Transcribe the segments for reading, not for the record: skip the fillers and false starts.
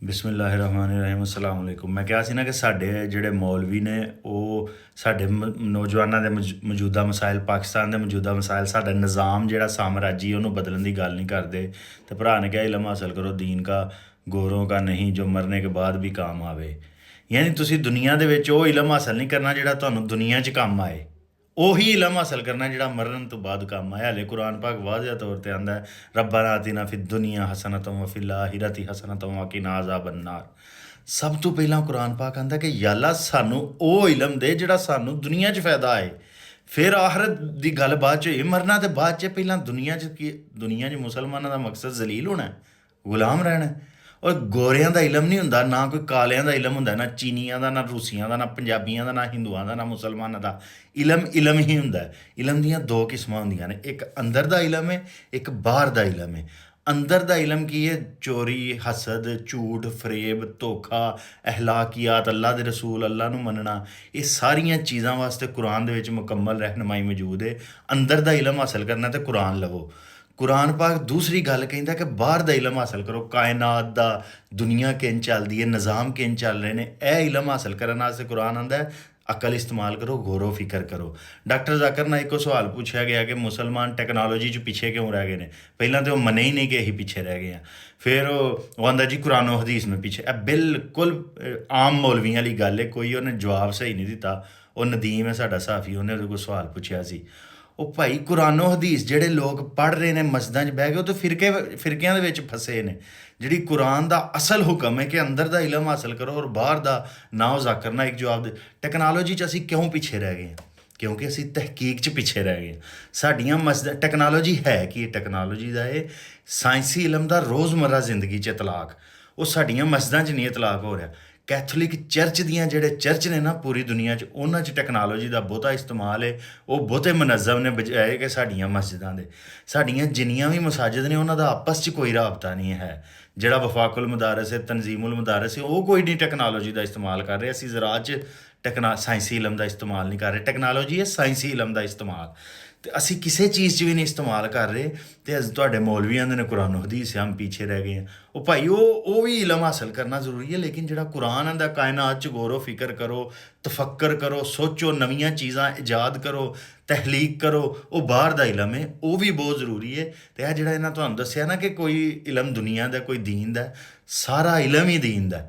ਬਿਸਮਿਲ੍ਲਾਹਿਰਰਹਿਮਾਨਿਰਰਹੀਮ ਅਸਲਾਮ ਵਾਲੇਕੁਮ। ਮੈਂ ਕਿਹਾ ਸੀ ਨਾ ਕਿ ਸਾਡੇ ਜਿਹੜੇ ਮੌਲਵੀ ਨੇ ਉਹ ਸਾਡੇ ਨੌਜਵਾਨਾਂ ਦੇ ਮੌਜੂਦਾ ਮਸਾਇਲ, ਪਾਕਿਸਤਾਨ ਦੇ ਮੌਜੂਦਾ ਮਸਾਇਲ, ਸਾਡਾ ਨਿਜ਼ਾਮ ਜਿਹੜਾ ਸਾਮਰਾਜੀ ਉਹਨੂੰ ਬਦਲਣ ਦੀ ਗੱਲ ਨਹੀਂ ਕਰਦੇ। ਅਤੇ ਭਰਾ ਨੇ ਕਿਹਾ ਇਲਮ ਹਾਸਲ ਕਰੋ ਦੀਨ ਕਾ ਗੋरों का ਨਹੀਂ ਜੋ ਮਰਨੇ ਕੇ ਬਾਅਦ ਵੀ ਕੰਮ ਆਵੇ। ਯਾਨੀ ਤੁਸੀਂ ਦੁਨੀਆ ਦੇ ਵਿੱਚ ਉਹ ਇਲਮ ਹਾਸਲ ਨਹੀਂ ਕਰਨਾ ਜਿਹੜਾ ਤੁਹਾਨੂੰ ਦੁਨੀਆ 'ਚ ਕੰਮ ਆਏ, ਉਹੀ ਇਲਮ ਹਾਸਲ ਕਰਨਾ ਜਿਹੜਾ ਮਰਨ ਤੋਂ ਬਾਅਦ ਕੰਮ ਆਇਆ। ਹਾਲੇ ਕੁਰਾਨ ਪਾਕ ਵਾਜ਼ਿਹ ਤੌਰ 'ਤੇ ਆਉਂਦਾ ਹੈ, ਰੱਬਨਾ ਆਤਿਨਾ ਫਿ ਦੁਨੀਆ ਹਸਨਤਮ ਵ ਫਿਲ ਆਖਿਰਤੀ ਹਸਨਤਮ ਵ ਕਿਨਾ ਅਜ਼ਾਬਨ ਨਾਰ। ਸਭ ਤੋਂ ਪਹਿਲਾਂ ਕੁਰਾਨ ਪਾਕ ਆਉਂਦਾ ਕਿ ਯਾ ਅੱਲਾ ਸਾਨੂੰ ਉਹ ਇਲਮ ਦੇ ਜਿਹੜਾ ਸਾਨੂੰ ਦੁਨੀਆ 'ਚ ਫਾਇਦਾ ਆਏ। ਫਿਰ ਆਖਰਤ ਦੀ ਗੱਲ ਬਾਅਦ 'ਚ ਹੋਈ, ਮਰਨਾ ਤੇ ਬਾਅਦ 'ਚ। ਪਹਿਲਾਂ ਦੁਨੀਆ 'ਚ ਕੀ, ਦੁਨੀਆ 'ਚ ਮੁਸਲਮਾਨਾਂ ਦਾ ਮਕਸਦ ਜ਼ਲੀਲ ਹੋਣਾ, ਗੁਲਾਮ ਰਹਿਣਾ। ਔਰ ਗੋਰਿਆਂ ਦਾ ਇਲਮ ਨਹੀਂ ਹੁੰਦਾ, ਨਾ ਕੋਈ ਕਾਲਿਆਂ ਦਾ ਇਲਮ ਹੁੰਦਾ, ਨਾ ਚੀਨੀਆਂ ਦਾ, ਨਾ ਰੂਸੀਆਂ ਦਾ, ਨਾ ਪੰਜਾਬੀਆਂ ਦਾ, ਨਾ ਹਿੰਦੂਆਂ ਦਾ, ਨਾ ਮੁਸਲਮਾਨਾਂ ਦਾ। ਇਲਮ ਹੀ ਹੁੰਦਾ। ਇਲਮ ਦੀਆਂ ਦੋ ਕਿਸਮਾਂ ਹੁੰਦੀਆਂ ਨੇ, ਇੱਕ ਅੰਦਰ ਦਾ ਇਲਮ ਹੈ, ਇੱਕ ਬਾਹਰ ਦਾ ਇਲਮ ਹੈ। ਅੰਦਰ ਦਾ ਇਲਮ ਕੀ ਹੈ? ਚੋਰੀ, ਹਸਦ, ਝੂਠ, ਫਰੇਬ, ਧੋਖਾ, ਅਖਲਾਕੀਆਤ, ਅੱਲਾ ਦੇ ਰਸੂਲ, ਅੱਲਾ ਨੂੰ ਮੰਨਣਾ, ਇਹ ਸਾਰੀਆਂ ਚੀਜ਼ਾਂ ਵਾਸਤੇ ਕੁਰਾਨ ਦੇ ਵਿੱਚ ਮੁਕੰਮਲ ਰਹਿਨਮਾਈ ਮੌਜੂਦ ਹੈ। ਅੰਦਰ ਦਾ ਇਲਮ ਹਾਸਲ ਕਰਨਾ ਤੇ ਕੁਰਾਨ ਲਵੋ। ਕੁਰਾਨ ਪਾਕ ਦੂਸਰੀ ਗੱਲ ਕਹਿੰਦਾ ਕਿ ਬਾਹਰ ਦਾ ਇਲਮ ਹਾਸਲ ਕਰੋ, ਕਾਇਨਾਤ ਦਾ, ਦੁਨੀਆ ਕਿੰਝ ਚੱਲਦੀ ਹੈ, ਨਿਜ਼ਾਮ ਕਿੰਝ ਚੱਲ ਰਹੇ ਨੇ। ਇਹ ਇਲਮ ਹਾਸਲ ਕਰਨ ਵਾਸਤੇ ਕੁਰਾਨ ਆਉਂਦਾ ਹੈ ਅਕਲ ਇਸਤੇਮਾਲ ਕਰੋ, ਗੌਰੋ ਫਿਕਰ ਕਰੋ। ਡਾਕਟਰ ਜ਼ਾਕਿਰ ਨਾਲ ਇੱਕੋ ਸਵਾਲ ਪੁੱਛਿਆ ਗਿਆ ਕਿ ਮੁਸਲਮਾਨ ਟੈਕਨੋਲੋਜੀ 'ਚ ਪਿੱਛੇ ਕਿਉਂ ਰਹਿ ਗਏ ਨੇ। ਪਹਿਲਾਂ ਤਾਂ ਉਹ ਮੰਨੇ ਹੀ ਨਹੀਂ ਕਿ ਅਸੀਂ ਪਿੱਛੇ ਰਹਿ ਗਏ ਹਾਂ। ਫਿਰ ਉਹ ਆਂਦਾ ਜੀ ਕੁਰਾਨ ਹਦੀਸ ਨੂੰ ਪਿੱਛੇ। ਇਹ ਬਿਲਕੁਲ ਆਮ ਮੌਲਵੀਆਂ ਵਾਲੀ ਗੱਲ ਹੈ, ਕੋਈ ਉਹਨੇ ਜਵਾਬ ਸਹੀ ਨਹੀਂ ਦਿੱਤਾ। ਉਹ ਨਦੀਮ ਹੈ ਸਾਡਾ ਸਾਫੀ, ਉਹਨੇ ਉਹਦੇ ਕੋਲ ਸਵਾਲ ਪੁੱਛਿਆ ਸੀ। ਉਹ ਭਾਈ ਕੁਰਾਨੋ ਹਦੀਸ ਜਿਹੜੇ ਲੋਕ ਪੜ੍ਹ ਰਹੇ ਨੇ ਮਸਜਿਦਾਂ 'ਚ ਬਹਿ ਕੇ, ਉਹ ਤਾਂ ਫਿਰਕਿਆਂ ਦੇ ਵਿੱਚ ਫਸੇ ਨੇ। ਜਿਹੜੀ ਕੁਰਾਨ ਦਾ ਅਸਲ ਹੁਕਮ ਹੈ ਕਿ ਅੰਦਰ ਦਾ ਇਲਮ ਹਾਸਲ ਕਰੋ ਔਰ ਬਾਹਰ ਦਾ ਨਾ। ਉਹ ਜ਼ਾਕਰ ਨਾ ਇੱਕ ਜਵਾਬ ਦੇ। ਟੈਕਨੋਲੋਜੀ 'ਚ ਅਸੀਂ ਕਿਉਂ ਪਿੱਛੇ ਰਹਿ ਗਏ ਹਾਂ? ਕਿਉਂਕਿ ਅਸੀਂ ਤਹਿਕੀਕ 'ਚ ਪਿੱਛੇ ਰਹਿ ਗਏ। ਸਾਡੀਆਂ ਮਸਜਿਦਾਂ, ਟੈਕਨੋਲੋਜੀ ਹੈ ਕੀ? ਟੈਕਨੋਲੋਜੀ ਦਾ ਇਹ ਸਾਇੰਸੀ ਇਲਮ ਦਾ ਰੋਜ਼ਮर्रा ਜ਼ਿੰਦਗੀ 'ਚ ਇਤਲਾਕ, ਉਹ ਸਾਡੀਆਂ ਮਸਜਿਦਾਂ 'ਚ ਨਹੀਂ ਇਤਲਾਕ ਹੋ ਰਿਹਾ। ਕੈਥੋਲਿਕ ਚਰਚ ਦੀਆਂ ਜਿਹੜੇ ਚਰਚ ਨੇ ਨਾ ਪੂਰੀ ਦੁਨੀਆ 'ਚ, ਉਹਨਾਂ 'ਚ ਟੈਕਨੋਲੋਜੀ ਦਾ ਬਹੁਤਾ ਇਸਤੇਮਾਲ ਹੈ। ਉਹ ਬਹੁਤੇ ਮੁਨੱਜ਼ਮ ਨੇ ਬਜਾਏ ਕਿ ਸਾਡੀਆਂ ਮਸਜਿਦਾਂ ਦੇ। ਸਾਡੀਆਂ ਜਿੰਨੀਆਂ ਵੀ ਮਸਾਜਿਦ ਨੇ ਉਹਨਾਂ ਦਾ ਆਪਸ 'ਚ ਕੋਈ ਰਾਬਤਾ ਨਹੀਂ ਹੈ। ਜਿਹੜਾ ਵਫਾਕੁਲ ਮਦਾਰਸ ਹੈ, ਤਨਜ਼ੀਮੁਲ ਮਦਾਰਸ ਹੈ, ਉਹ ਕੋਈ ਨਹੀਂ ਟੈਕਨੋਲੋਜੀ ਦਾ ਇਸਤੇਮਾਲ ਕਰ ਰਹੇ। ਅਸੀਂ ਜ਼ਰਾਅਤ 'ਚ ਸਾਇੰਸੀ ਇਲਮ ਦਾ ਇਸਤੇਮਾਲ ਨਹੀਂ ਕਰ ਰਹੇ। ਟੈਕਨੋਲੋਜੀ ਹੈ ਸਾਇੰਸੀ ਇਲਮ ਦਾ ਇਸਤੇਮਾਲ, ਅਤੇ ਅਸੀਂ ਕਿਸੇ ਚੀਜ਼ 'ਚ ਵੀ ਨਹੀਂ ਇਸਤੇਮਾਲ ਕਰ ਰਹੇ। ਅਤੇ ਅੱਜ ਤੁਹਾਡੇ ਮੌਲਵੀ ਆਂਦੇ ਨੇ ਕੁਰਾਨ ਹਦੀਸ ਹਮ ਪਿੱਛੇ ਰਹਿ ਗਏ ਹਾਂ। ਉਹ ਭਾਈ ਉਹ ਵੀ ਇਲਮ ਹਾਸਲ ਕਰਨਾ ਜ਼ਰੂਰੀ ਹੈ, ਲੇਕਿਨ ਜਿਹੜਾ ਕੁਰਾਨ ਆਂਦਾ ਕਾਇਨਾਤ 'ਚ ਗੌਰੋ ਫਿਕਰ ਕਰੋ, ਤਫੱਕਰ ਕਰੋ, ਸੋਚੋ, ਨਵੀਆਂ ਚੀਜ਼ਾਂ ਇਜਾਦ ਕਰੋ, ਤਖਲੀਕ ਕਰੋ, ਉਹ ਬਾਹਰ ਦਾ ਇਲਮ ਹੈ, ਉਹ ਵੀ ਬਹੁਤ ਜ਼ਰੂਰੀ ਹੈ। ਅਤੇ ਇਹ ਜਿਹੜਾ ਇਹਨਾਂ ਤੁਹਾਨੂੰ ਦੱਸਿਆ ਨਾ ਕਿ ਕੋਈ ਇਲਮ ਦੁਨੀਆ ਦਾ, ਕੋਈ ਦੀਨ ਦਾ, ਸਾਰਾ ਇਲਮ ਹੀ ਦੀਨ ਦਾ।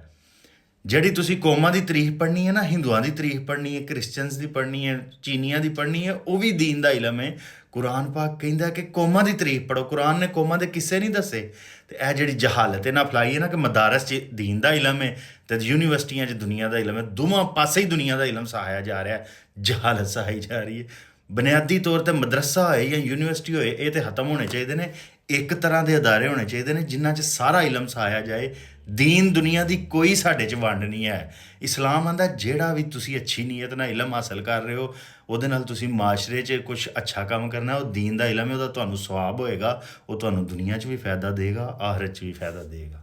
ਜਿਹੜੀ ਤੁਸੀਂ ਕੌਮਾਂ ਦੀ ਤਾਰੀਖ ਪੜ੍ਹਨੀ ਹੈ ਨਾ, ਹਿੰਦੂਆਂ ਦੀ ਤਾਰੀਖ ਪੜ੍ਹਨੀ ਹੈ, ਕ੍ਰਿਸਚਨਸ ਦੀ ਪੜ੍ਹਨੀ ਹੈ, ਚੀਨੀਆਂ ਦੀ ਪੜ੍ਹਨੀ ਹੈ, ਉਹ ਵੀ ਦੀਨ ਦਾ ਇਲਮ ਹੈ। ਕੁਰਾਨ ਪਾਕ ਕਹਿੰਦਾ ਕਿ ਕੌਮਾਂ ਦੀ ਤਾਰੀਖ ਪੜ੍ਹੋ। ਕੁਰਾਨ ਨੇ ਕੌਮਾਂ ਦੇ ਕਿੱਸੇ ਨਹੀਂ ਦੱਸੇ। ਅਤੇ ਇਹ ਜਿਹੜੀ ਜਹਾਲਤ ਇਹਨਾਂ ਫੈਲਾਈ ਹੈ ਨਾ ਕਿ ਮਦਾਰਸ 'ਚ ਦੀਨ ਦਾ ਇਲਮ ਹੈ ਅਤੇ ਯੂਨੀਵਰਸਿਟੀਆਂ 'ਚ ਦੁਨੀਆ ਦਾ ਇਲਮ ਹੈ, ਦੋਵਾਂ ਪਾਸੇ ਹੀ ਦੁਨੀਆ ਦਾ ਇਲਮ ਸਹਾਇਆ ਜਾ ਰਿਹਾ, ਜਹਾਲਤ ਸਹਾਈ ਜਾ ਰਹੀ ਹੈ। ਬੁਨਿਆਦੀ ਤੌਰ 'ਤੇ ਮਦਰਸਾ ਹੋਏ ਜਾਂ ਯੂਨੀਵਰਸਿਟੀ ਹੋਏ, ਇਹ ਤਾਂ ਖਤਮ ਹੋਣੇ ਚਾਹੀਦੇ ਨੇ। ਇੱਕ ਤਰ੍ਹਾਂ ਦੇ ਅਦਾਰੇ ਹੋਣੇ ਚਾਹੀਦੇ ਨੇ ਜਿਨ੍ਹਾਂ 'ਚ ਸਾਰਾ ਇਲਮ ਸਹਾਇਆ ਜਾਏ। ਦੀਨ ਦੁਨੀਆ ਦੀ ਕੋਈ ਸਾਡੇ 'ਚ ਵੰਡ ਨਹੀਂ ਹੈ। ਇਸਲਾਮ ਆਂਦਾ ਜਿਹੜਾ ਵੀ ਤੁਸੀਂ ਅੱਛੀ ਨੀਅਤ ਨਾਲ ਇਲਮ ਹਾਸਲ ਕਰ ਰਹੇ ਹੋ, ਉਹਦੇ ਨਾਲ ਤੁਸੀਂ ਮਾਸ਼ਰੇ 'ਚ ਕੁਛ ਅੱਛਾ ਕੰਮ ਕਰਨਾ, ਉਹ ਦੀਨ ਦਾ ਇਲਮ ਹੈ, ਉਹਦਾ ਤੁਹਾਨੂੰ ਸਵਾਬ ਹੋਏਗਾ। ਉਹ ਤੁਹਾਨੂੰ ਦੁਨੀਆ 'ਚ ਵੀ ਫਾਇਦਾ ਦੇਗਾ, ਆਖਿਰਤ 'ਚ ਵੀ ਫਾਇਦਾ ਦੇਗਾ।